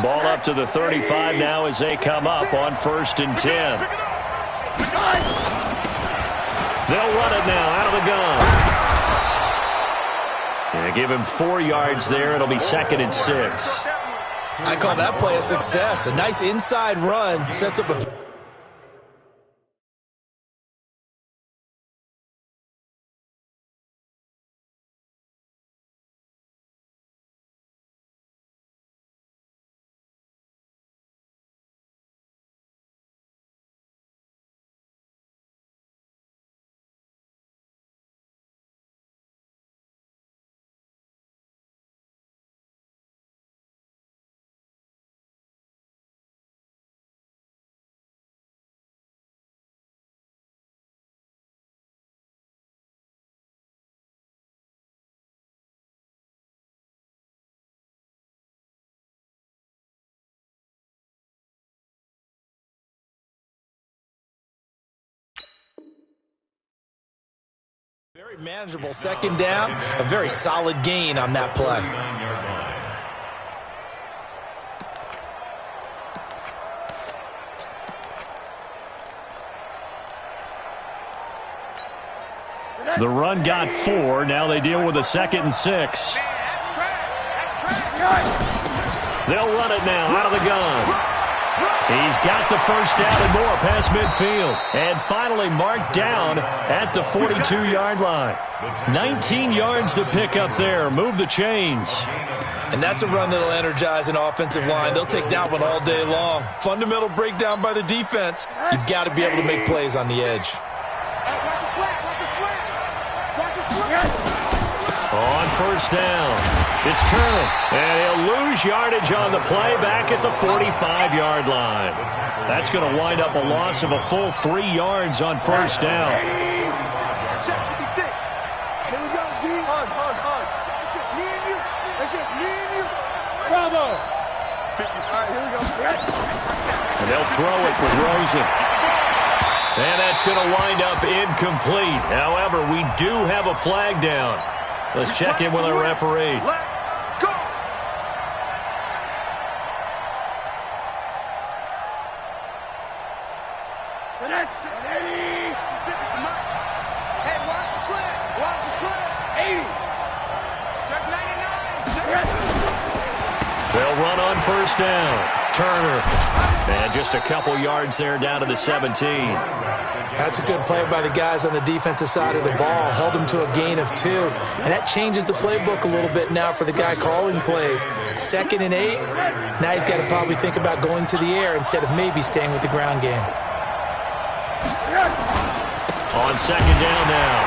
Ball up to the 35 now as they come up on 1st and 10. They'll run it now out of the gun. Yeah, give him 4 yards there. It'll be 2nd and 6. I call that play a success. A nice inside run sets up a... Very manageable 2nd down, a very solid gain on that play. The run got 4. Now they deal with a 2nd and 6. They'll run it now out of the gun. He's got the 1st down and more past midfield. And finally marked down at the 42-yard line. 19 yards to pick up there. Move the chains. And that's a run that'll energize an offensive line. They'll take that one all day long. Fundamental breakdown by the defense. You've got to be able to make plays on the edge. On 1st down, it's Turner, and he'll lose yardage on the play back at the 45-yard line. That's going to wind up a loss of a full 3 yards on 1st down. Check 56. Here we go, D. Hard. It's just me and you. It's just me and you. Bravo. 56. All right, here we go. And they'll throw it with Rosen. And that's going to wind up incomplete. However, we do have a flag down. Let's check in with our referee. Let go. Hey, watch the slant. Watch the slant. 80. Check 99. They'll run on 1st down. Turner. And just a couple yards there down to the 17. That's a good play by the guys on the defensive side of the ball. Held them to a gain of 2. And that changes the playbook a little bit now for the guy calling plays. 2nd and 8. Now he's got to probably think about going to the air instead of maybe staying with the ground game. On 2nd down now,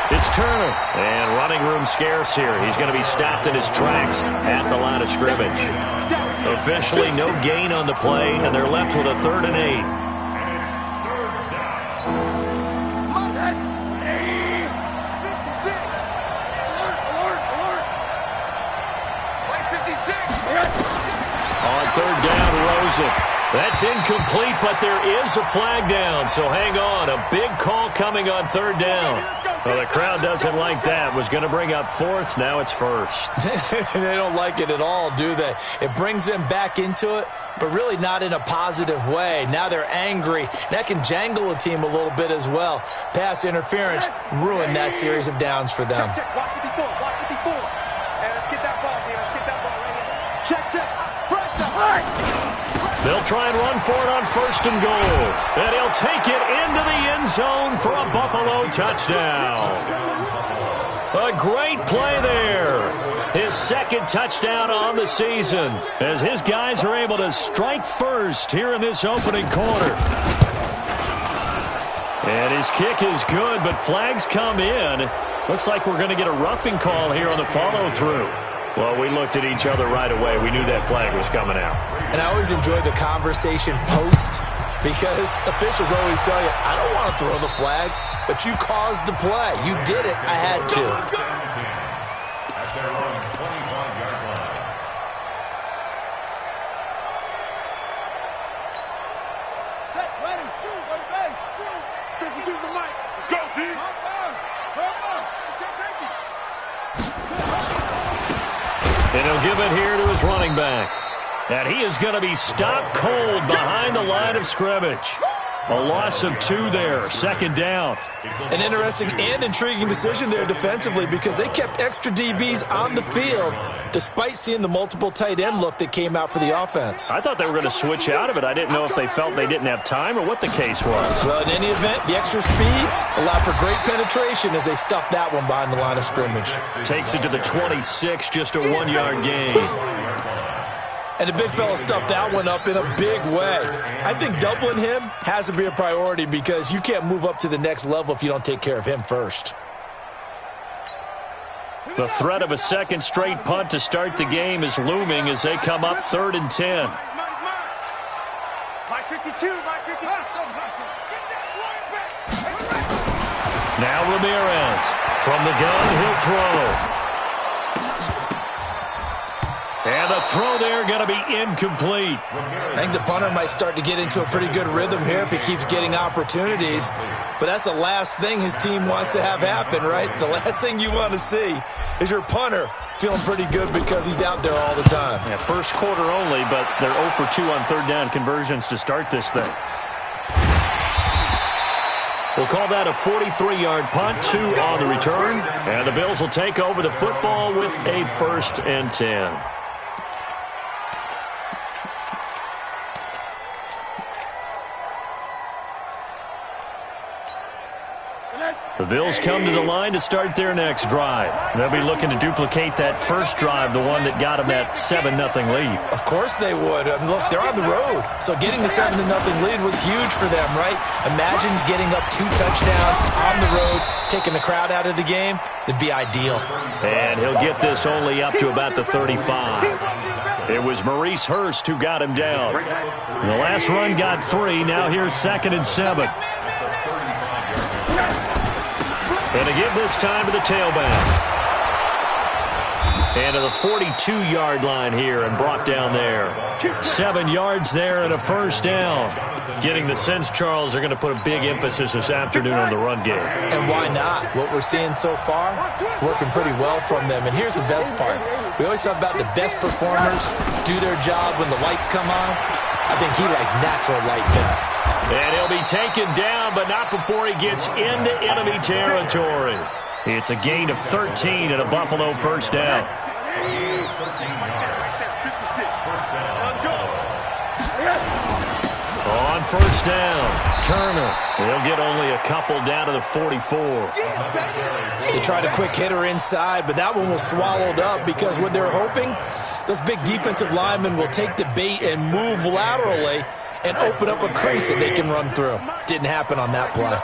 it's Turner. And running room scarce here. He's going to be stopped in his tracks at the line of scrimmage. Officially no gain on the play, and they're left with a 3rd and 8. On 3rd down, Rosen. That's incomplete, but there is a flag down, so hang on. A big call coming on 3rd down. Well, the crowd doesn't like that. Was going to bring up 4th. Now it's 1st. They don't like it at all, do they? It brings them back into it, but really not in a positive way. Now they're angry. That can jangle a team a little bit as well. Pass interference ruined that series of downs for them. Check. Watch 54. Watch 54. And let's get that ball here. Let's get that ball right here. Check. Front side. They'll try and run for it on 1st and goal. And he'll take it into the end zone for a Buffalo touchdown. A great play there. His 2nd touchdown on the season as his guys are able to strike first here in this opening quarter. And his kick is good, but flags come in. Looks like we're going to get a roughing call here on the follow-through. Well, we looked at each other right away. We knew that flag was coming out. And I always enjoy the conversation post because officials always tell you, I don't want to throw the flag, but you caused the play. You did it. I had to. At their own 25-yard line. Set, ready, 2, 52's the mic. Let's go, D. Come on. And he'll give it here to his running back. And he is going to be stopped cold behind the line of scrimmage. A loss of 2 there, second down. An interesting and intriguing decision there defensively because they kept extra DBs on the field despite seeing the multiple tight end look that came out for the offense. I thought they were going to switch out of it. I didn't know if they felt they didn't have time or what the case was. Well, in any event, the extra speed allowed for great penetration as they stuffed that one behind the line of scrimmage. Takes it to the 26, just a 1-yard gain. And the big fella stuffed that one up in a big way. I think doubling him has to be a priority because you can't move up to the next level if you don't take care of him first. The threat of a second straight punt to start the game is looming as they come up 3rd and 10. Now Ramirez. From the gun, he'll throw. And the throw there going to be incomplete. I think the punter might start to get into a pretty good rhythm here if he keeps getting opportunities. But that's the last thing his team wants to have happen, right? The last thing you want to see is your punter feeling pretty good because he's out there all the time. Yeah, first quarter only, but they're 0 for 2 on third down conversions to start this thing. We'll call that a 43-yard punt, 2 on the return. And the Bills will take over the football with a 1st and 10. The Bills come to the line to start their next drive. They'll be looking to duplicate that first drive, the one that got them that 7-0 lead. Of course they would. Look, they're on the road, so getting the 7-0 lead was huge for them, right? Imagine getting up 2 touchdowns on the road, taking the crowd out of the game. It'd be ideal. And he'll get this only up to about the 35. It was Maurice Hurst who got him down. The last run got 3. Now here's 2nd and 7. And to give this time to the tailback. And to the 42-yard line here and brought down there. 7 yards there and a 1st down. Getting the sense, Charles, they're going to put a big emphasis this afternoon on the run game. And why not? What we're seeing so far, working pretty well from them. And here's the best part. We always talk about the best performers do their job when the lights come on. I think he likes natural light best. And he'll be taken down, but not before he gets into enemy territory. It's a gain of 13 and a Buffalo 1st down. On 1st down, Turner. He'll get only a couple down to the 44. They tried a quick hitter inside, but that one was swallowed up because what they're hoping, those big defensive linemen will take the bait and move laterally and open up a crease that they can run through. Didn't happen on that play.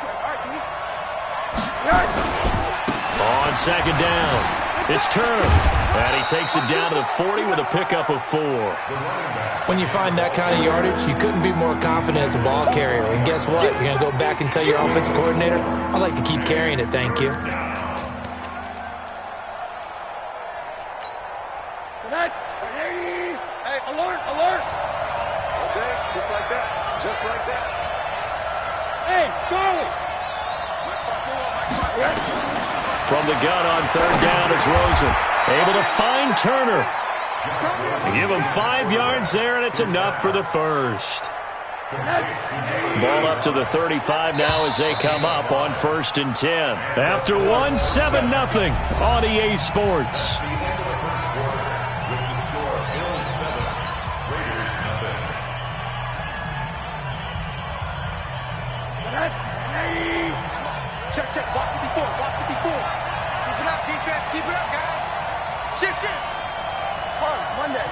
On 2nd down, it's Turner. And he takes it down to the 40 with a pickup of 4. When you find that kind of yardage, you couldn't be more confident as a ball carrier. And guess what? You're going to go back and tell your offensive coordinator, I'd like to keep carrying it, thank you. Hey, alert, alert. Okay, just like that. Just like that. Hey, Charlie. From the gun on 3rd down, it's Rosen. Able to find Turner. Give him 5 yards there, and it's enough for the 1st. Ball up to the 35 now as they come up on 1st and 10. After 1, 7-0 on EA Sports. Check, check. Walk 54. Walk 54. Keep it up, defense. Keep it up, guys. Shift, shift. Monday.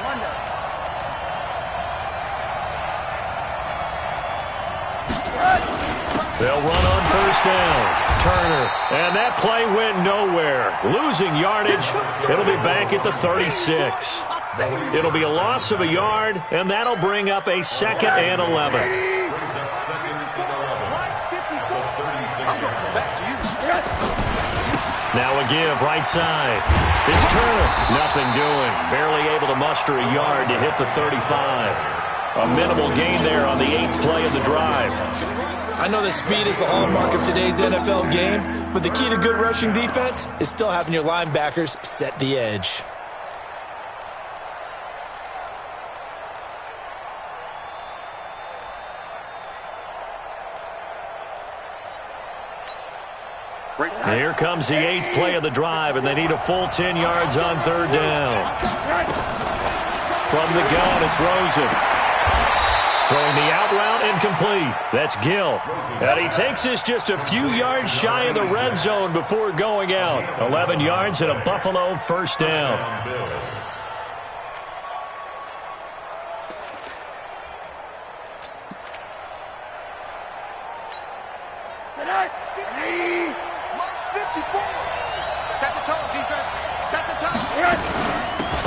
They'll run on 1st down. Turner. And that play went nowhere. Losing yardage. It'll be back at the 36. It'll be a loss of a yard, and that'll bring up a 2nd and 11. Now a give, right side. It's Turner. Nothing doing. Barely able to muster a yard to hit the 35. A minimal gain there on the 8th play of the drive. I know that speed is the hallmark of today's NFL game, but the key to good rushing defense is still having your linebackers set the edge. Here comes the 8th play of the drive, and they need a full 10 yards on 3rd down. From the gun, it's Rosen. Throwing the out route incomplete. That's Gill. And he takes this just a few yards shy of the red zone before going out. 11 yards and a Buffalo 1st down. Set the tone, defense. Set the tone.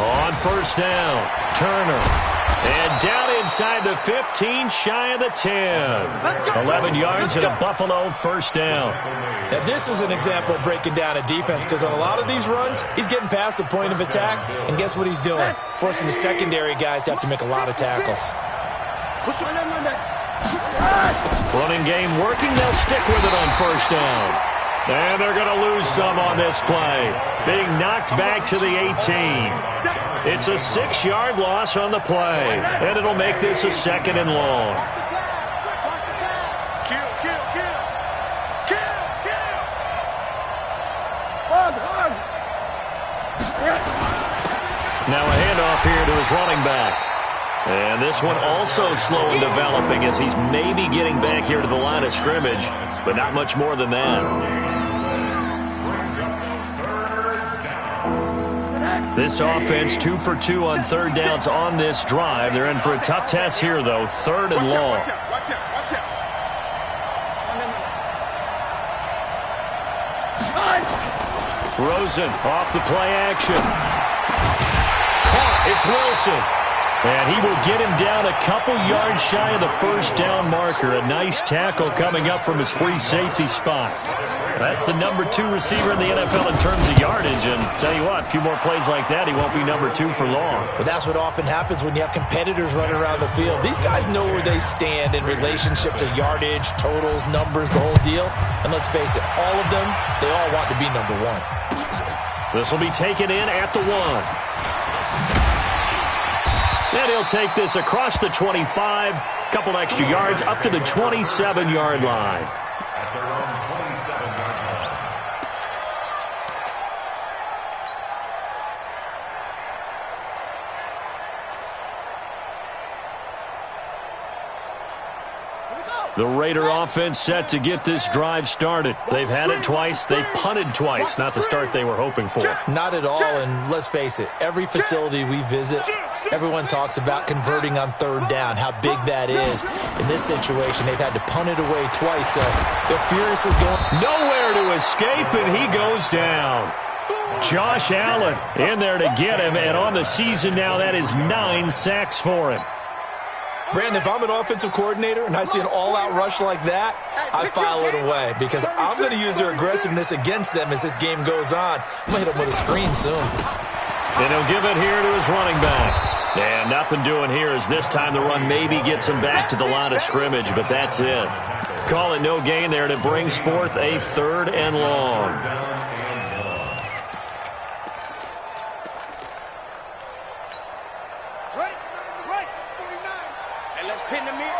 On 1st down, Turner. And down inside the 15, shy of the 10. 11 yards and a Buffalo 1st down. Now, this is an example of breaking down a defense because on a lot of these runs, he's getting past the point of attack, and guess what he's doing? Forcing the secondary guys to have to make a lot of tackles. Running game working, they'll stick with it on 1st down. And they're going to lose some on this play. Being knocked back to the 18. It's a 6-yard loss on the play. And it'll make this a 2nd and long. Now a handoff here to his running back. And this one also slow in developing as he's maybe getting back here to the line of scrimmage, but not much more than that. This offense 2 for 2 on 3rd downs on this drive. They're in for a tough test here, though. 3rd and long. Watch out. Rosen off the play action. Caught. It's Wilson. And he will get him down a couple yards shy of the 1st down marker. A nice tackle coming up from his free safety spot. That's the number 2 receiver in the NFL in terms of yardage. And tell you what, a few more plays like that, he won't be number 2 for long. But that's what often happens when you have competitors running around the field. These guys know where they stand in relationship to yardage, totals, numbers, the whole deal. And let's face it, all of them, they all want to be number 1. This will be taken in at the 1. And he'll take this across the 25, couple extra yards up to the 27-yard line. At their own 27-yard line. The Raider offense set to get this drive started. They've had it twice. They've punted twice. Not the start they were hoping for. Not at all, and let's face it, every facility we visit, everyone talks about converting on 3rd down, how big that is. In this situation, they've had to punt it away twice, so they're furiously going. Nowhere to escape, and he goes down. Josh Allen in there to get him, and on the season now, that is 9 sacks for him. Brandon, if I'm an offensive coordinator and I see an all-out rush like that, I file it away because I'm going to use their aggressiveness against them as this game goes on. I'm going to hit them with a screen soon. And he'll give it here to his running back. And nothing doing here as this time the run maybe gets him back to the line of scrimmage, but that's it. Call it no gain there, and it brings forth a 3rd and long. Pin the mirror.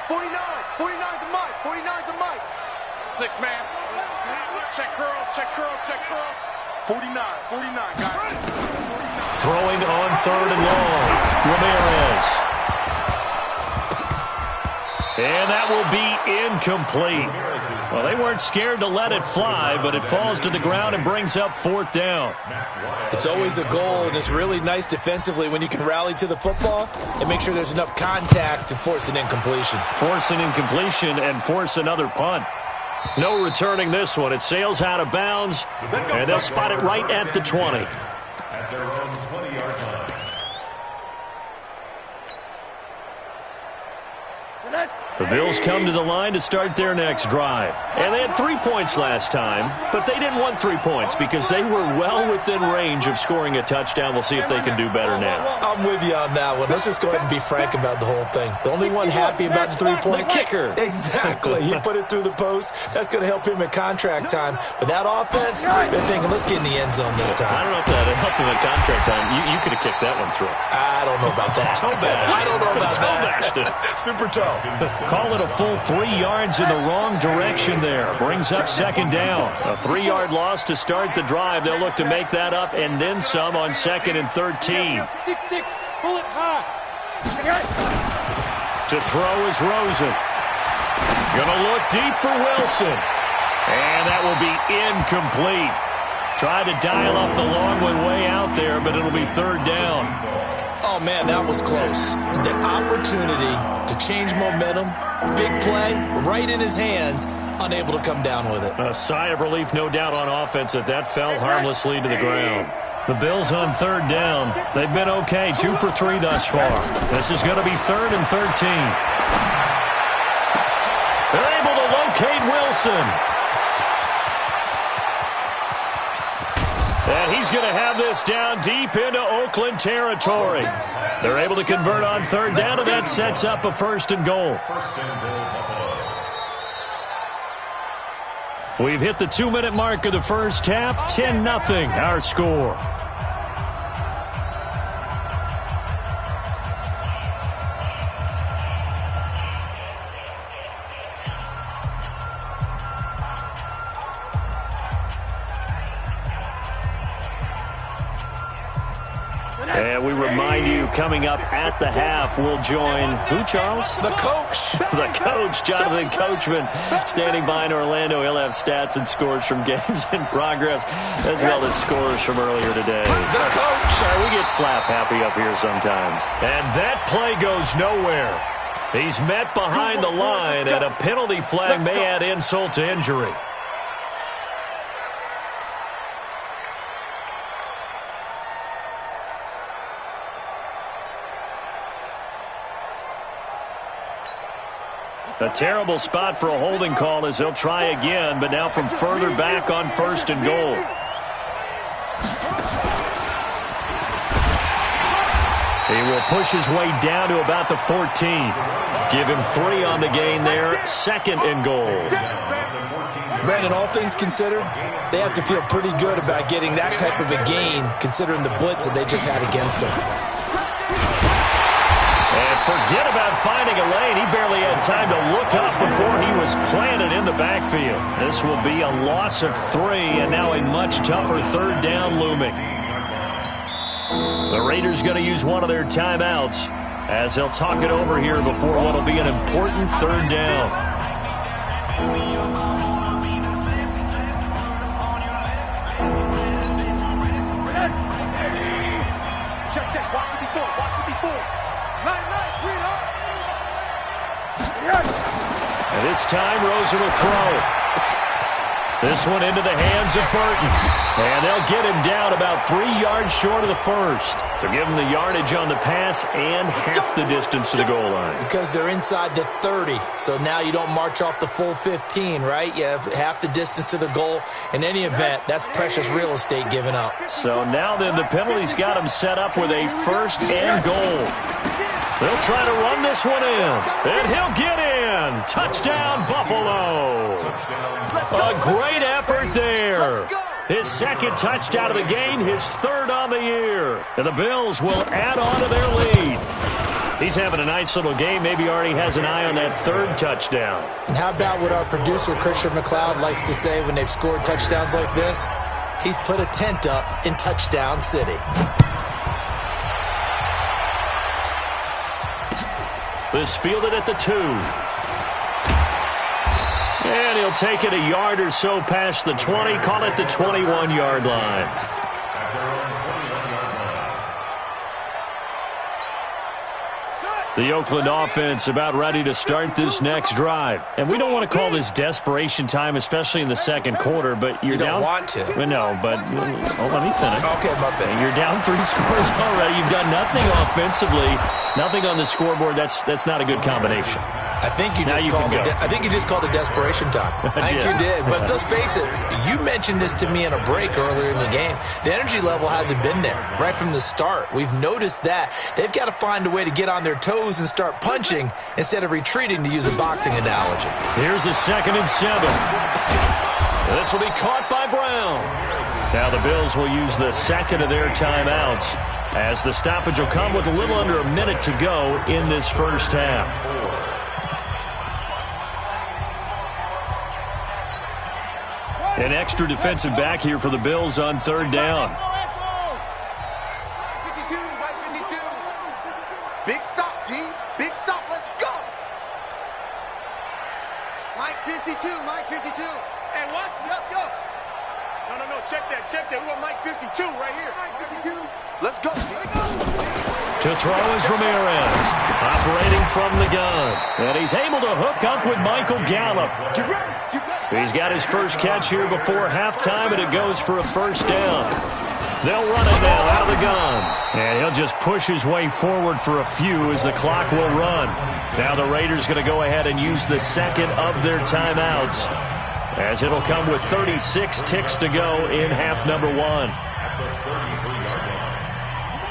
49 to Mike. 49 to Mike. 6 man. Check curls. 49, guys. Throwing on 3rd and long. Ramirez. And that will be incomplete. Well, they weren't scared to let it fly, but it falls to the ground and brings up 4th down. It's always a goal, and it's really nice defensively when you can rally to the football and make sure there's enough contact to force an incompletion. Force an incompletion and force another punt. No returning this one. It sails out of bounds, and they'll spot it right at the 20. At their own 20-yard line. The Bills come to the line to start their next drive. And they had 3 points last time, but they didn't want 3 points because they were well within range of scoring a touchdown. We'll see if they can do better now. I'm with you on that one. Let's just go ahead and be frank about the whole thing. The only one happy about the 3-point The kicker. Exactly. He put it through the post. That's going to help him at contract time. But that offense, they're thinking, let's get in the end zone this time. I don't know if that helped him at contract time. You could have kicked that one through. I don't know about that. Toe bash. I don't know about Toe bashed that. it. Super toe. call it a full 3 yards in the wrong direction there. Brings up second down. A 3-yard loss to start the drive. They'll look to make that up and then some on 2nd and 13. 6-6, pull it high. To throw is Rosen. Gonna look deep for Wilson. And that will be incomplete. Tried to dial up the long one way out there, but it'll be 3rd down. Oh, man, that was close. The opportunity to change momentum, big play, right in his hands, unable to come down with it. A sigh of relief, no doubt, on offense that fell harmlessly to the ground. The Bills on 3rd down. They've been okay, 2 for 3 thus far. This is going to be 3rd and 13. They're able to locate Wilson. And he's going to have this down deep into Oakland territory. They're able to convert on 3rd down, and that sets up a 1st and goal. We've hit the 2-minute mark of the first half. 10-0 our score. And we remind you, coming up at the half, we'll join who, Charles? The coach. The coach, Jonathan Coachman, standing by in Orlando. He'll have stats and scores from games in progress, as well as scores from earlier today. The coach. We get slap happy up here sometimes. And that play goes nowhere. He's met behind the line, and a penalty flag may add insult to injury. A terrible spot for a holding call as they'll try again, but now from further back on 1st and goal. He will push his way down to about the 14. Give him 3 on the gain there. 2nd and goal. Brandon, all things considered, they have to feel pretty good about getting that type of a gain, considering the blitz that they just had against them. Forget about finding a lane. He barely had time to look up before he was planted in the backfield. This will be a loss of 3, and now a much tougher 3rd down looming. The Raiders going to use one of their timeouts as they'll talk it over here before what will be an important 3rd down. And this time, Rosen will throw. This one into the hands of Burton. And they'll get him down about 3 yards short of the 1st. They'll give him the yardage on the pass and half the distance to the goal line. Because they're inside the 30, so now you don't march off the full 15, right? You have half the distance to the goal. In any event, that's precious real estate given up. So now then, the penalty's got him set up with a 1st and goal. They'll try to run this one in, and he'll get in. Touchdown, Buffalo. A great effort there. His 2nd touchdown of the game, his 3rd on the year. And the Bills will add on to their lead. He's having a nice little game. Maybe already has an eye on that 3rd touchdown. And how about what our producer, Christian McLeod, likes to say when they've scored touchdowns like this? He's put a tent up in Touchdown City. This fielded at the 2. And he'll take it a yard or so past the 20, call it the 21-yard line. The Oakland offense about ready to start this next drive. And we don't want to call this desperation time, especially in the 2nd quarter, but you're down. You don't want to. No, but let me finish. Okay, my bad. You're down 3 scores already. You've done nothing offensively, nothing on the scoreboard. That's not a good combination. I think you just called it desperation time. I think you did. But let's face it, you mentioned this to me in a break earlier in the game. The energy level hasn't been there right from the start. We've noticed that. They've got to find a way to get on their toes and start punching instead of retreating, to use a boxing analogy. Here's a 2nd and 7. This will be caught by Brown. Now the Bills will use the 2nd of their timeouts as the stoppage will come with a little under a minute to go in this first half. An extra defensive back here for the Bills on third down. Big stop, D. Big stop. Let's go. Mike 52. Mike 52. And watch. Yup. No. Check that. We want Mike 52 right here. Mike 52. Let's go. To throw is Ramirez, operating from the gun. And he's able to hook up with Michael Gallup. He's got his first catch here before halftime, and it goes for a first down. They'll run it now out of the gun. And he'll just push his way forward for a few as the clock will run. Now the Raiders going to go ahead and use the second of their timeouts, as it'll come with 36 ticks to go in half number one.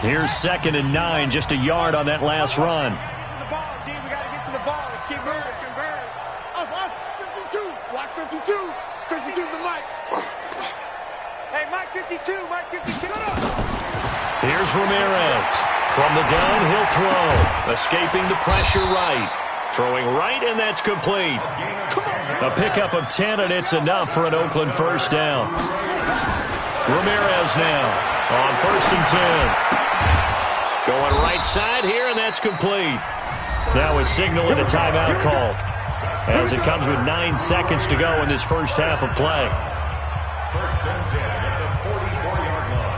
Here's 2nd and 9, just a yard on that last run. We got to get to the ball. Let's keep moving. Off. 52. Watch 52. 52's the Mike. Hey, Mike 52. Here's Ramirez. From the gun, he'll throw. Escaping the pressure right. Throwing right, and that's complete. A pickup of 10, and it's enough for an Oakland first down. Ramirez now on 1st and 10. Going right side here, and that's complete. Now is signaling a timeout call, as it comes with 9 seconds to go in this first half of play. 1st and 10 at the 44-yard line.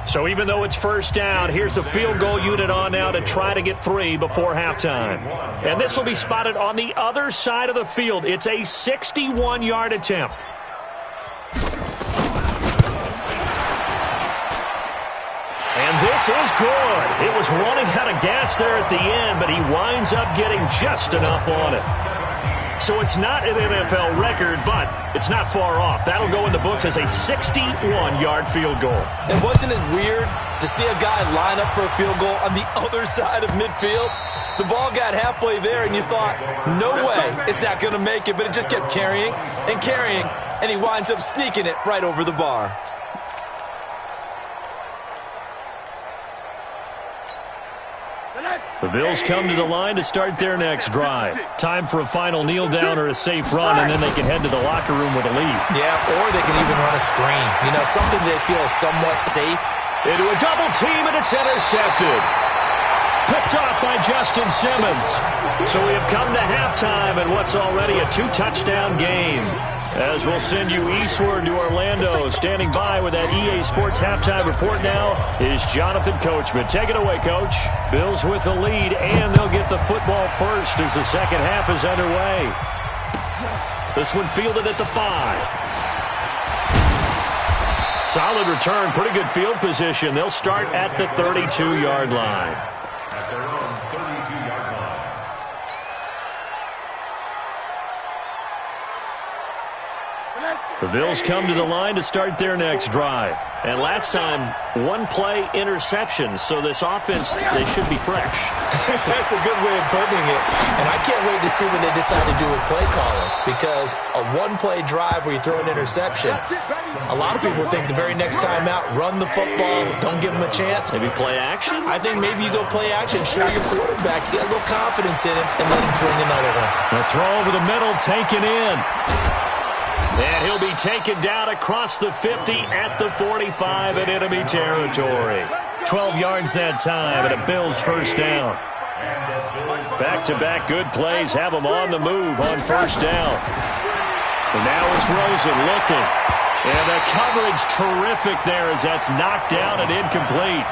So even though it's first down, here's the field goal unit on now to try to get 3 before halftime. And this will be spotted on the other side of the field. It's a 61-yard attempt. And this is good. It was running out of gas there at the end, but he winds up getting just enough on it. So it's not an NFL record, but it's not far off. That'll go in the books as a 61-yard field goal. And wasn't it weird to see a guy line up for a field goal on the other side of midfield? The ball got halfway there, and you thought, no way, it's not going to make it. But it just kept carrying, and he winds up sneaking it right over the bar. The Bills come to the line to start their next drive. Time for a final kneel down or a safe run, and then they can head to the locker room with a lead. Yeah, or they can even run a screen. You know, something they feel is somewhat safe. Into a double team, and it's intercepted. Picked off by Justin Simmons. So we have come to halftime in what's already a 2-touchdown game. As we'll send you eastward to Orlando. Standing by with that EA Sports halftime report now is Jonathan Coachman. Take it away, Coach. Bills with the lead, and they'll get the football first as the second half is underway. This one fielded at the 5. Solid return, pretty good field position. They'll start at the 32-yard line. At their own 32-yard line. The Bills come to the line to start their next drive. And last time, 1-play interception, so this offense, they should be fresh. That's a good way of putting it. And I can't wait to see what they decide to do with play calling, because a 1-play drive where you throw an interception, a lot of people think the very next time out, run the football, don't give them a chance. Maybe play action? I think maybe you go play action, show your quarterback, get a little confidence in him, and let him fling another one. The throw over the middle, taken in. And he'll be taken down across the 50 at the 45 in enemy territory. 12 yards that time, and a Bills first down. Back-to-back good plays have them on the move on first down. And now it's Rosen looking. And the coverage terrific there as that's knocked down and incomplete.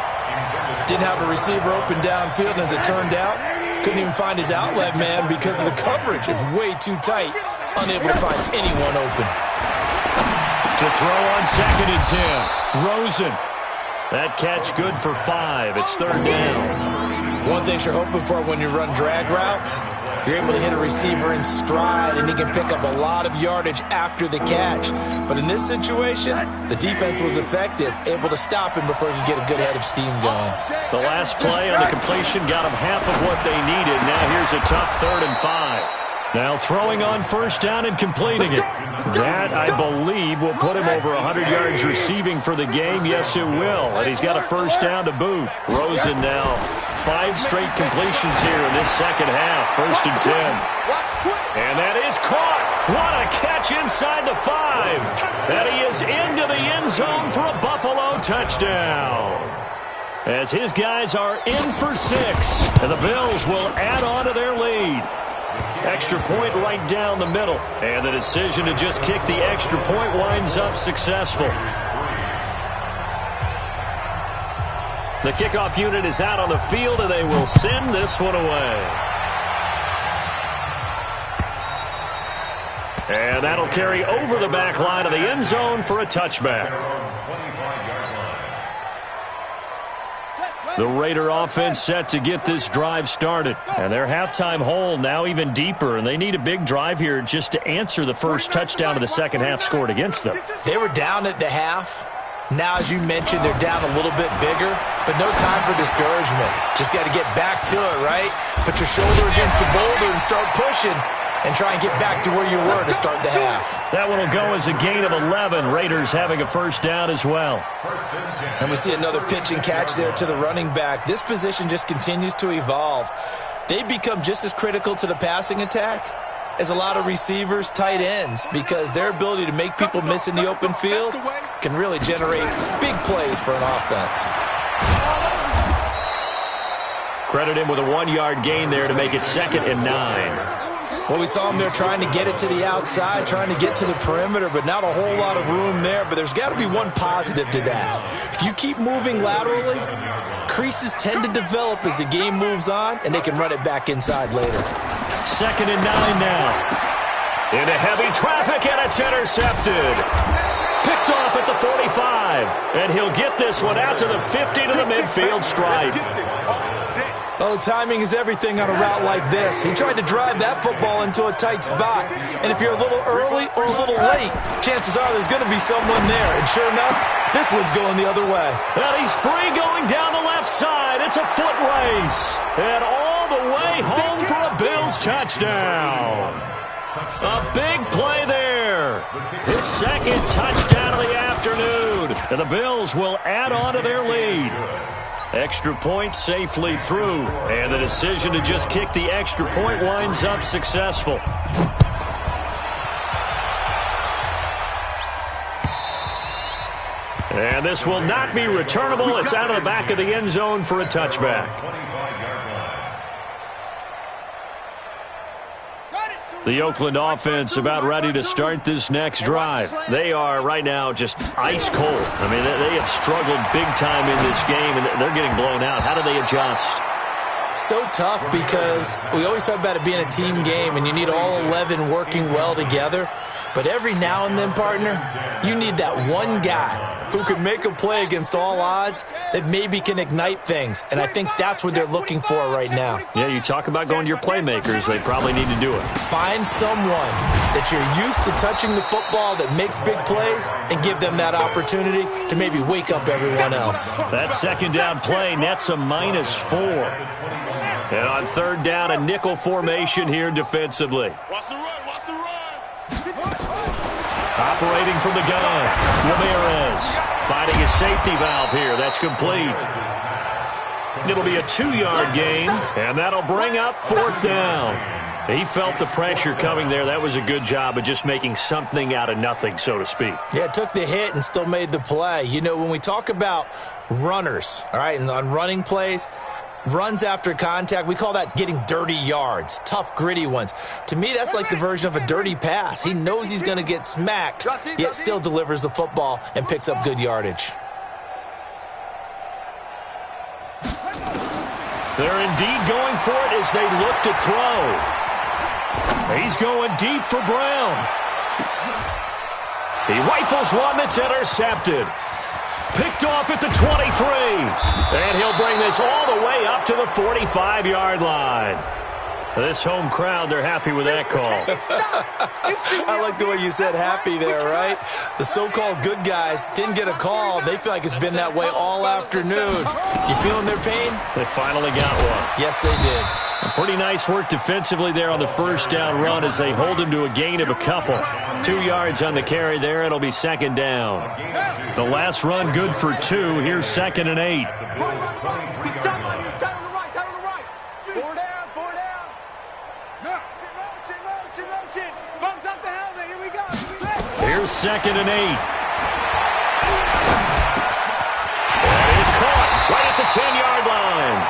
Didn't have a receiver open downfield, and as it turned out, couldn't even find his outlet man because of the coverage. It's way too tight. Unable to find anyone open. To throw on 2nd and 10. Rosen. That catch good for 5. It's third down. One thing you're hoping for when you run drag routes, you're able to hit a receiver in stride, and he can pick up a lot of yardage after the catch. But in this situation, the defense was effective, able to stop him before he could get a good head of steam going. The last play on the completion got him half of what they needed. Now here's a tough 3rd and 5. Now throwing on first down and completing it. That, I believe, will put him over 100 yards receiving for the game. Yes, it will. And he's got a first down to boot. Rosen now 5 straight completions here in this second half. 1st and 10. And that is caught. What a catch inside the 5. And he is into the end zone for a Buffalo touchdown. As his guys are in for 6. And the Bills will add on to their lead. Extra point right down the middle. And the decision to just kick the extra point winds up successful. The kickoff unit is out on the field, and they will send this one away. And that'll carry over the back line of the end zone for a touchback. The Raider offense set to get this drive started. And their halftime hole now even deeper, and they need a big drive here just to answer the first touchdown of the second half scored against them. They were down at the half. Now, as you mentioned, they're down a little bit bigger, but no time for discouragement. Just got to get back to it, right? Put your shoulder against the boulder and start pushing and try and get back to where you were to start the half. That one will go as a gain of 11. Raiders having a first down as well. And we see another pitch and catch there to the running back. This position just continues to evolve. They become just as critical to the passing attack as a lot of receivers, tight ends, because their ability to make people miss in the open field can really generate big plays for an offense. Credit him with a 1-yard gain there to make it 2nd and 9. Well, we saw him there trying to get it to the outside, trying to get to the perimeter, but not a whole lot of room there. But there's got to be one positive to that. If you keep moving laterally, creases tend to develop as the game moves on, and they can run it back inside later. 2nd and 9 now. Into heavy traffic, and it's intercepted. Picked off at the 45. And he'll get this one out to the 50 to the midfield stripe. Oh, timing is everything on a route like this. He tried to drive that football into a tight spot. And if you're a little early or a little late, chances are there's going to be someone there. And sure enough, this one's going the other way. And he's free going down the left side. It's a foot race. And all the way home for a Bills touchdown. A big play there. His 2nd touchdown of the afternoon. And the Bills will add on to their lead. Extra point safely through. And the decision to just kick the extra point winds up successful. And this will not be returnable. It's out of the back of the end zone for a touchback. The Oakland offense about ready to start this next drive. They are right now just ice cold. I mean, they have struggled big time in this game, and they're getting blown out. How do they adjust? So tough because we always talk about it being a team game, and you need all 11 working well together. But every now and then, partner, you need that one guy who can make a play against all odds that maybe can ignite things. And I think that's what they're looking for right now. Yeah, you talk about going to your playmakers. They probably need to do it. Find someone that you're used to touching the football that makes big plays and give them that opportunity to maybe wake up everyone else. That 2nd down play nets a -4. And on 3rd down, a nickel formation here defensively. Watch the run. Operating from the gun, Ramirez finding his safety valve here. That's complete. It'll be a 2-yard gain, and that'll bring up 4th down. He felt the pressure coming there. That was a good job of just making something out of nothing, so to speak. Yeah, took the hit and still made the play. You know, when we talk about runners, all right, and on running plays, runs after contact, we call that getting dirty yards, tough, gritty ones. To me, that's like the version of a dirty pass. He knows he's going to get smacked, yet still delivers the football and picks up good yardage. They're indeed going for it as they look to throw. He's going deep for Brown. He rifles one that's intercepted. Picked off at the 23. And he'll bring this all the way up to the 45-yard line. This home crowd, they're happy with that call. I like the way you said happy there, right? The so-called good guys didn't get a call. They feel like it's been that way all afternoon. You feeling their pain? They finally got one. Yes, they did. Pretty nice work defensively there on the first down run as they hold him to a gain of a couple. 2 yards on the carry there. It'll be second down. The last run good for 2. Here's 2nd and 8. Here's 2nd and 8. That is caught right at the 10-yard line.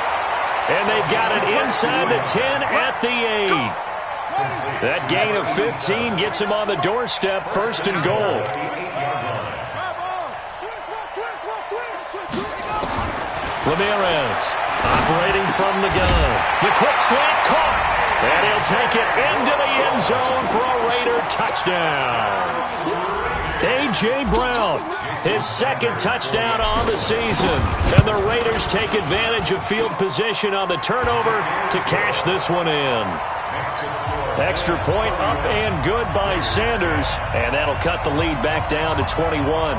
And they've got it inside the 10 at the 8. That gain of 15 gets him on the doorstep, 1st and goal. Ramirez operating from the gun. The quick slant caught. And he'll take it into the end zone for a Raider touchdown. A.J. Brown, his 2nd touchdown on the season. And the Raiders take advantage of field position on the turnover to cash this one in. Extra point up and good by Sanders. And that'll cut the lead back down to 21.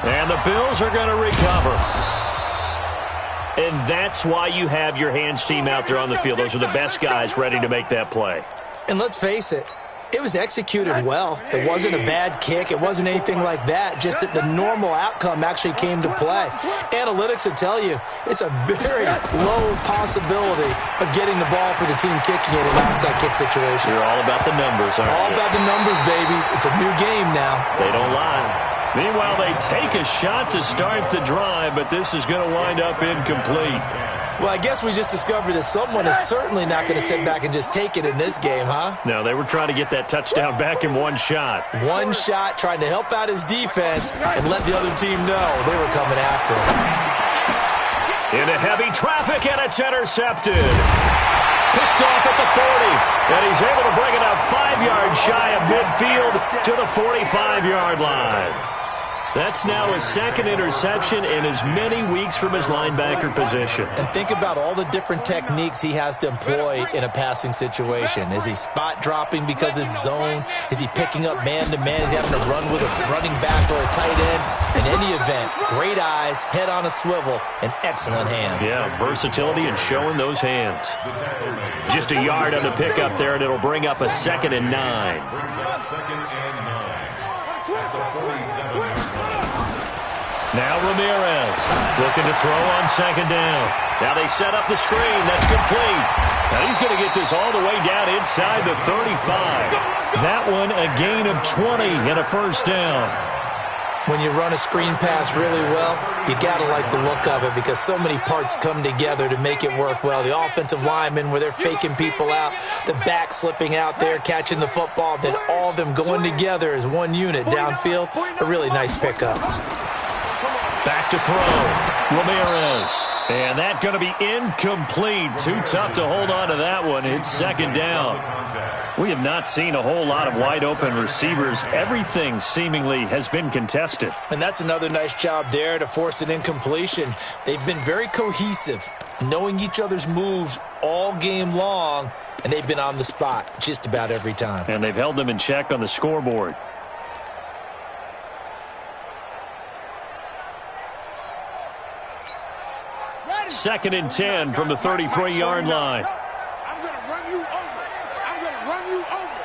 And the Bills are going to recover. And that's why you have your hands team out there on the field. Those are the best guys ready to make that play. And let's face it, it was executed well. It wasn't a bad kick. It wasn't anything like that. Just that the normal outcome actually came to play. Analytics will tell you it's a very low possibility of getting the ball for the team kicking it in an onside kick situation. You're all about the numbers, aren't you? All about the numbers, baby. It's a new game now. They don't lie. Meanwhile, they take a shot to start the drive, but this is going to wind up incomplete. Well, I guess we just discovered that someone is certainly not going to sit back and just take it in this game, huh? No, they were trying to get that touchdown back in one shot. One shot, trying to help out his defense and let the other team know they were coming after him. Into heavy traffic, and it's intercepted. Picked off at the 40, and he's able to bring it up 5 yards shy of midfield to the 45-yard line. That's now his 2nd interception in as many weeks from his linebacker position. And think about all the different techniques he has to employ in a passing situation. Is he spot dropping because it's zone? Is he picking up man-to-man? Is he having to run with a running back or a tight end? In any event, great eyes, head on a swivel, and excellent hands. Yeah, versatility and showing those hands. Just a yard on the pickup there, and it'll bring up a 2nd and 9. Now Ramirez looking to throw on 2nd down. Now they set up the screen. That's complete. Now he's going to get this all the way down inside the 35. That one a gain of 20 and a 1st down. When you run a screen pass really well, you got to like the look of it because so many parts come together to make it work well. The offensive linemen where they're faking people out, the back slipping out there, catching the football, then all of them going together as one unit downfield. A really nice pickup. Back to throw. Ramirez. And that's going to be incomplete. Too tough to hold on to that one. It's 2nd down. We have not seen a whole lot of wide-open receivers. Everything seemingly has been contested. And that's another nice job there to force an incompletion. They've been very cohesive, knowing each other's moves all game long, and they've been on the spot just about every time. And they've held them in check on the scoreboard. Second and 10 from the 33-yard line. I'm going to run you over. I'm going to run you over.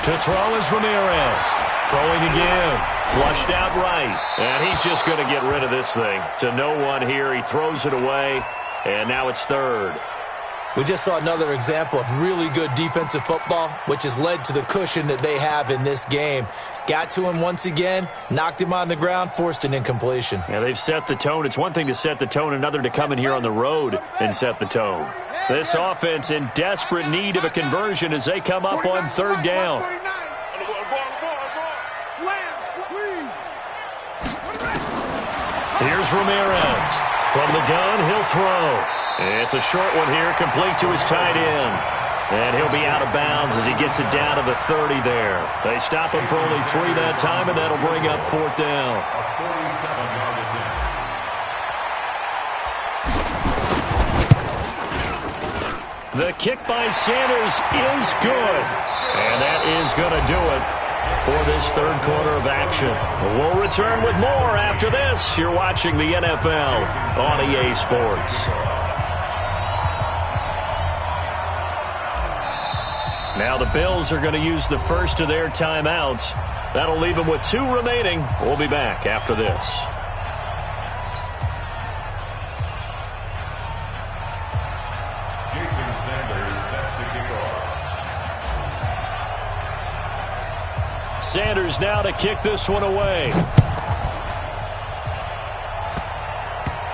To throw is Ramirez. Throwing again. Flushed out right. And he's just going to get rid of this thing. To no one here. He throws it away. And now it's 3rd. We just saw another example of really good defensive football, which has led to the cushion that they have in this game. Got to him once again, knocked him on the ground, forced an incompletion. Yeah, they've set the tone. It's one thing to set the tone, another to come in here on the road and set the tone. This offense in desperate need of a conversion as they come up on 3rd down. Here's Ramirez. From the gun, he'll throw. It's a short one here, complete to his tight end. And he'll be out of bounds as he gets it down to the 30 there. They stop him for only 3 that time, and that'll bring up 4th down. The kick by Sanders is good. And that is going to do it. for this third quarter of action. We'll return with more after this. You're watching the NFL on EA Sports. Now the Bills are going to use the first of their timeouts. That'll leave them with 2 remaining. We'll be back after this. Sanders now to kick this one away.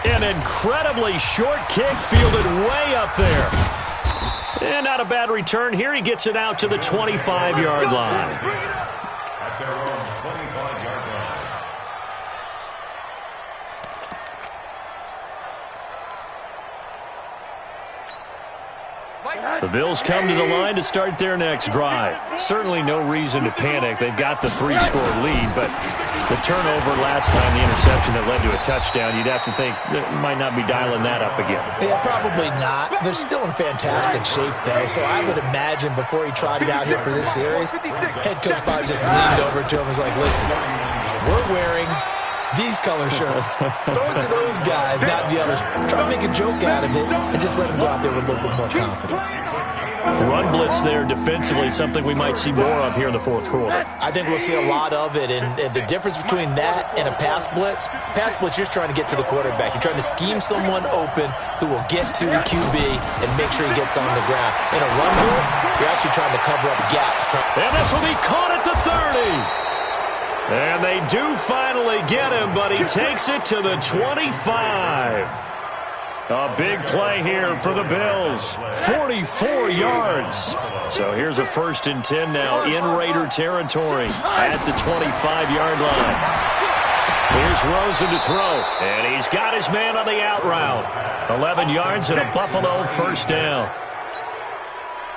An incredibly short kick fielded way up there. And not a bad return here. He gets it out to the 25-yard line. At their own 25-yard line. The Bills come to the line to start their next drive. Certainly no reason to panic. They've got the 3-score lead, but the turnover last time, the interception that led to a touchdown, you'd have to think that might not be dialing that up again. Yeah, probably not. They're still in fantastic shape, though, so I would imagine before he trotted out here for this series, head coach probably just leaned over to him and was like, listen, we're wearing these color shirts. Throw it to those guys, not the others. Try to make a joke out of it and just let them go out there with a little bit more confidence. Run blitz there defensively, something we might see more of here in the fourth quarter. I think we'll see a lot of it, and the difference between that and a pass blitz, you're just trying to get to the quarterback. You're trying to scheme someone open who will get to the QB and make sure he gets on the ground. In a run blitz, you're actually trying to cover up gaps. And this will be caught at the 30. And they do finally get him, but he takes it to the 25. A big play here for the Bills. 44 yards. So here's a 1st and 10 now in Raider territory at the 25-yard line. Here's Rosen to throw, and he's got his man on the out route. 11 yards and a Buffalo 1st down.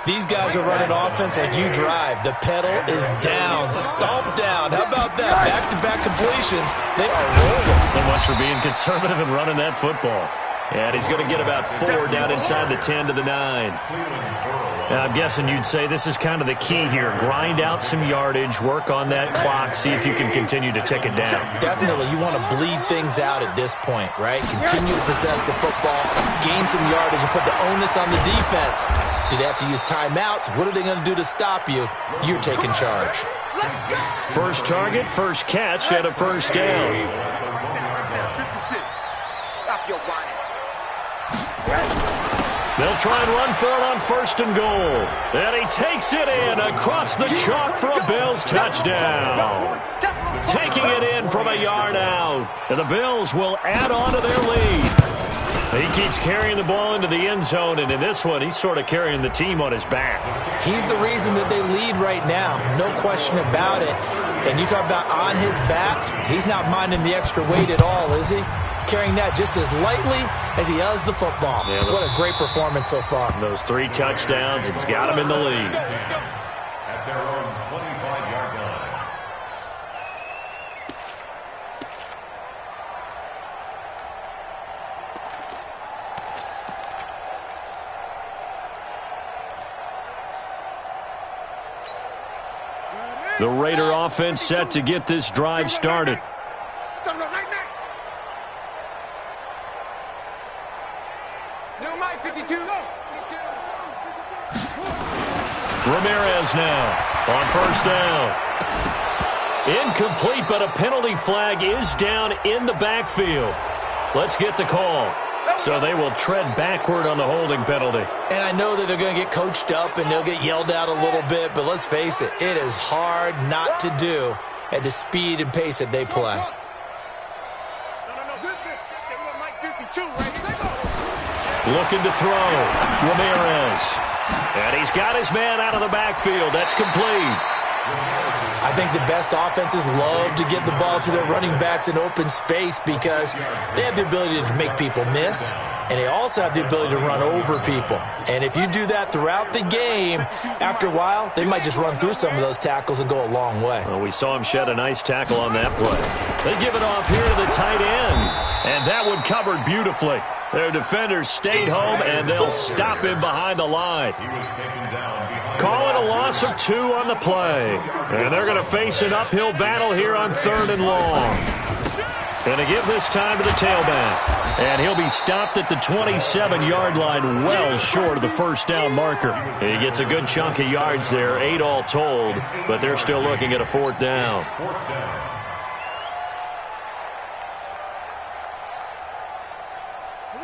These guys are running offense like you drive. The pedal is down, stomp down. How about that? Back-to-back completions. They are rolling. So much for being conservative and running that football. And he's going to get about 4 down inside the 10 to the 9. Now, I'm guessing you'd say this is kind of the key here. Grind out some yardage, work on that clock, see if you can continue to tick it down. Definitely. You want to bleed things out at this point, right? Continue to possess the football, gain some yardage, and put the onus on the defense. Do they have to use timeouts? What are they going to do to stop you? You're taking charge. First target, first catch, and a 1st down. 56. Stop your whining. They'll try and run for it on 1st and goal. And he takes it in across the chalk for a Bills touchdown. Taking it in from a yard out. And the Bills will add on to their lead. He keeps carrying the ball into the end zone, and in this one, he's sort of carrying the team on his back. He's the reason that they lead right now. No question about it. And you talk about on his back, he's not minding the extra weight at all, is he? Carrying that just as lightly as he does the football. Yeah, what a great performance so far. Those 3 touchdowns, it's got him in the lead. At their own 25-yard line. The Raider offense set to get this drive started. Ramirez now on 1st down. Incomplete, but a penalty flag is down in the backfield. Let's get the call. So they will tread backward on the holding penalty. And I know that they're going to get coached up and they'll get yelled at a little bit, but let's face it, it is hard not to do at the speed and pace that they play. Looking to throw. Ramirez. And he's got his man out of the backfield. That's complete. I think the best offenses love to get the ball to their running backs in open space because they have the ability to make people miss, and they also have the ability to run over people. And if you do that throughout the game, after a while, they might just run through some of those tackles and go a long way. Well, we saw him shed a nice tackle on that play. They give it off here to the tight end, and that one covered beautifully. Their defenders stayed home, and they'll stop him behind the line. Calling a loss of 2 on the play. And they're going to face an uphill battle here on 3rd and long. Going to give this time to the tailback. And he'll be stopped at the 27-yard line, well short of the first down marker. He gets a good chunk of yards there, 8 all told, but they're still looking at a 4th down.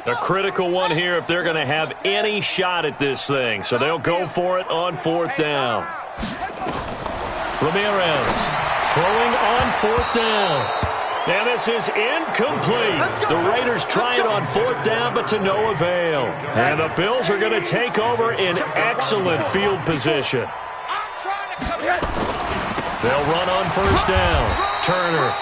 A critical one here if they're going to have any shot at this thing. So they'll go for it on 4th down. Ramirez throwing on 4th down. And this is incomplete. The Raiders try it on 4th down, but to no avail. And the Bills are going to take over in excellent field position. They'll run on 1st down. Turner.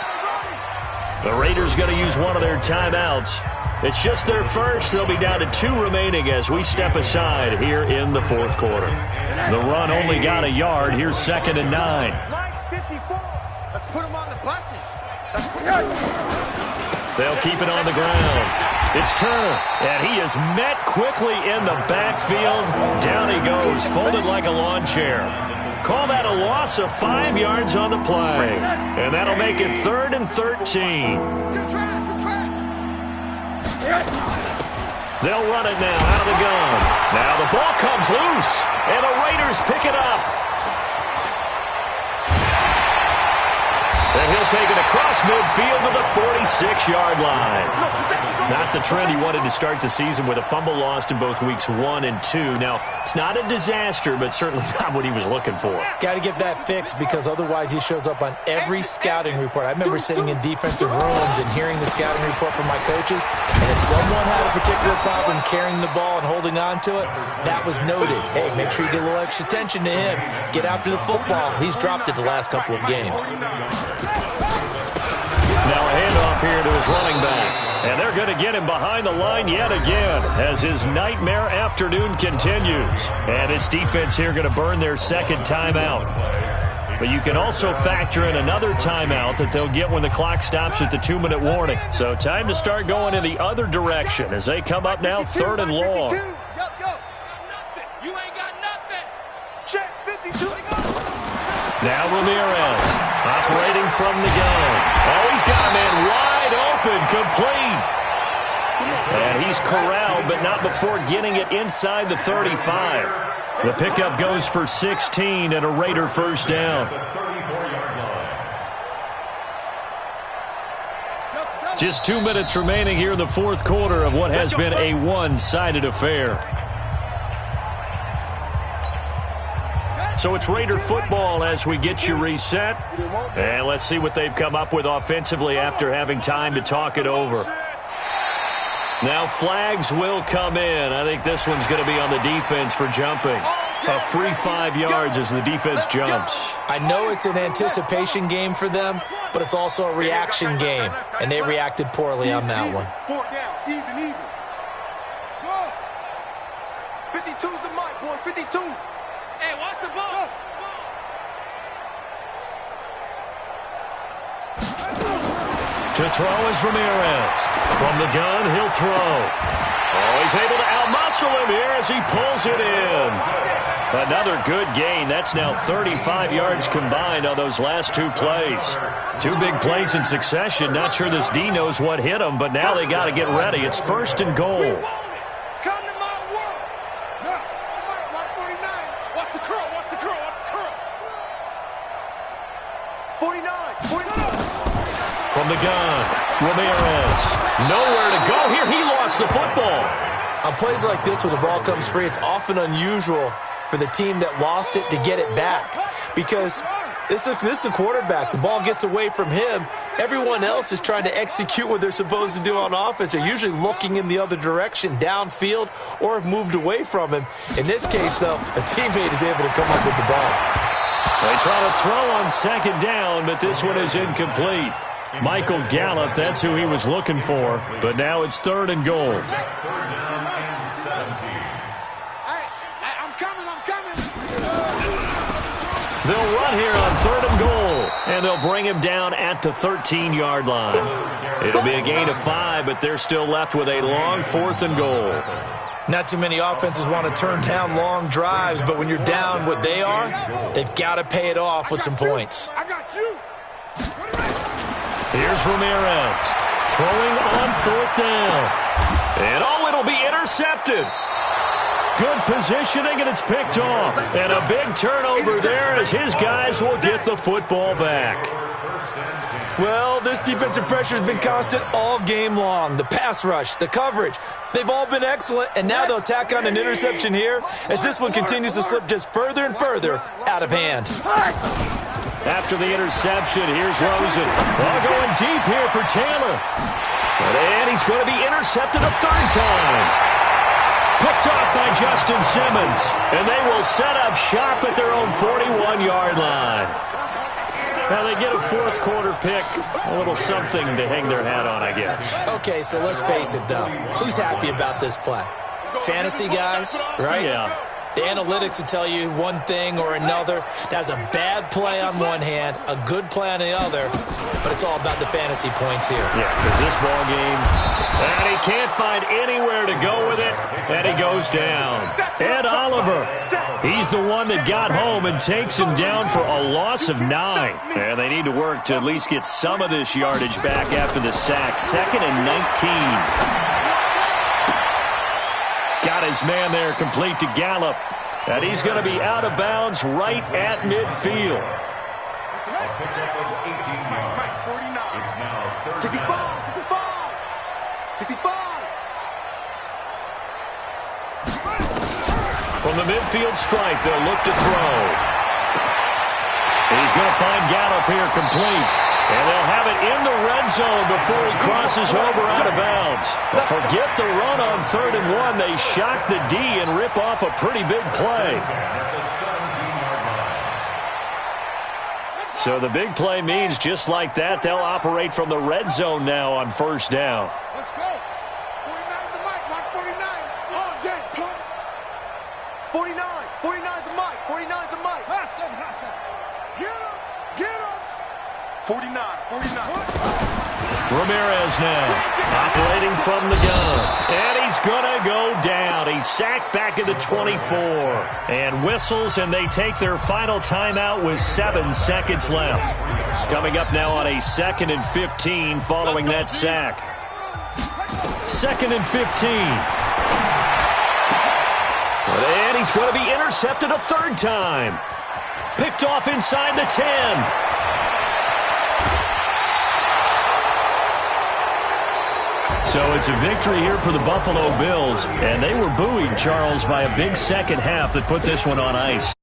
The Raiders going to use one of their timeouts. It's just their first. They'll be down to 2 remaining as we step aside here in the 4th quarter. The run only got a yard. Here's 2nd and 9. Let's put them on the buses. They'll keep it on the ground. It's Turner, and he is met quickly in the backfield. Down he goes, folded like a lawn chair. Call that a loss of 5 yards on the play. And that'll make it 3rd and 13. They'll run it now out of the gun. Now the ball comes loose, and the Raiders pick it up. And he'll take it across midfield to the 46-yard line. Not the trend he wanted to start the season with a fumble lost in both weeks 1 and 2. Now, it's not a disaster, but certainly not what he was looking for. Got to get that fixed because otherwise he shows up on every scouting report. I remember sitting in defensive rooms and hearing the scouting report from my coaches, and if someone had a particular problem carrying the ball and holding on to it, that was noted. Hey, make sure you get a little extra attention to him. Get after the football. He's dropped it the last couple of games. Now a handoff here to his running back. And they're going to get him behind the line yet again as his nightmare afternoon continues. And this defense here going to burn their 2nd timeout. But you can also factor in another timeout that they'll get when the clock stops at the 2-minute warning. So time to start going in the other direction as they come up now 3rd and long. You ain't got nothing. Check 52 to go. Now Ramirez operating from the gun. Oh, he's got a man wide open, complete. And he's corralled, but not before getting it inside the 35. The pickup goes for 16 and a Raider 1st down. Just 2 minutes remaining here in the 4th quarter of what has been a one-sided affair. So it's Raider football as we get you reset. And let's see what they've come up with offensively after having time to talk it over. Now flags will come in. I think this one's going to be on the defense for jumping. A free 5 yards as the defense jumps. I know it's an anticipation game for them, but it's also a reaction game. And they reacted poorly on that one. 4th down, even. Go. 52's the mic, boys, 52. Hey, watch the ball. To throw is Ramirez. From the gun, he'll throw. Oh, he's able to outmuscle him here as he pulls it in. Another good gain. That's now 35 yards combined on those last 2 plays. 2 big plays in succession. Not sure this D knows what hit him, but now they got to get ready. It's 1st and goal. Come to my world. Watch 49. Watch the curl. 49. From the gun, Ramirez. Nowhere to go here. He lost the football. On plays like this when the ball comes free, it's often unusual for the team that lost it to get it back. Because this is a quarterback. The ball gets away from him. Everyone else is trying to execute what they're supposed to do on offense. They're usually looking in the other direction, downfield, or have moved away from him. In this case, though, a teammate is able to come up with the ball. They try to throw on 2nd down, but this one is incomplete. Michael Gallup, that's who he was looking for. But now it's 3rd and goal. I'm coming. They'll run here on 3rd and goal. And they'll bring him down at the 13-yard line. It'll be a gain of 5, but they're still left with a long 4th and goal. Not too many offenses want to turn down long drives, but when you're down what they are, they've got to pay it off with some points. I got you. Here's Ramirez throwing on 4th down. And it'll be intercepted. Good positioning, and it's picked off. And a big turnover there as his guys will get the football back. Well, this defensive pressure has been constant all game long. The pass rush, the coverage, they've all been excellent, and now they'll tack on an interception here as this one continues to slip just further and further out of hand. After the interception, here's Rosen. Ball going deep here for Taylor. And he's going to be intercepted a 3rd time. Picked off by Justin Simmons. And they will set up shop at their own 41-yard line. Now they get a 4th quarter pick. A little something to hang their hat on, I guess. Okay, so let's face it, though. Who's happy about this play? Fantasy guys, right? Yeah. The analytics will tell you one thing or another. That's a bad play on one hand, a good play on the other, but it's all about the fantasy points here. Yeah, because this ball game, and he can't find anywhere to go with it, and he goes down. Ed Oliver, he's the one that got home and takes him down for a loss of 9. And they need to work to at least get some of this yardage back after the sack. 2nd and 19. Got his man there complete to Gallup. And he's going to be out of bounds right at midfield. A pickup of 18 yards. 49. It's now 65. From the midfield stripe, they'll look to throw. And he's going to find Gallup here complete. And they'll have it in the red zone before he crosses over out of bounds. But forget the run on 3rd and 1. They shock the D and rip off a pretty big play. So the big play means just like that, they'll operate from the red zone now on 1st down. Let's go. 49's the mic. Watch 49. On deck, punt. 49. 49's the mic. 49's the mic. Last 7. Get him. Get him. 49. Ramirez now operating from the gun. And he's going to go down. He's sacked back at the 24. And whistles, and they take their final timeout with 7 seconds left. Coming up now on a 2nd and 15 following that sack. 2nd and 15. And he's going to be intercepted a 3rd time. Picked off inside the 10. So it's a victory here for the Buffalo Bills, and they were buoyed, Charles, by a big second half that put this one on ice.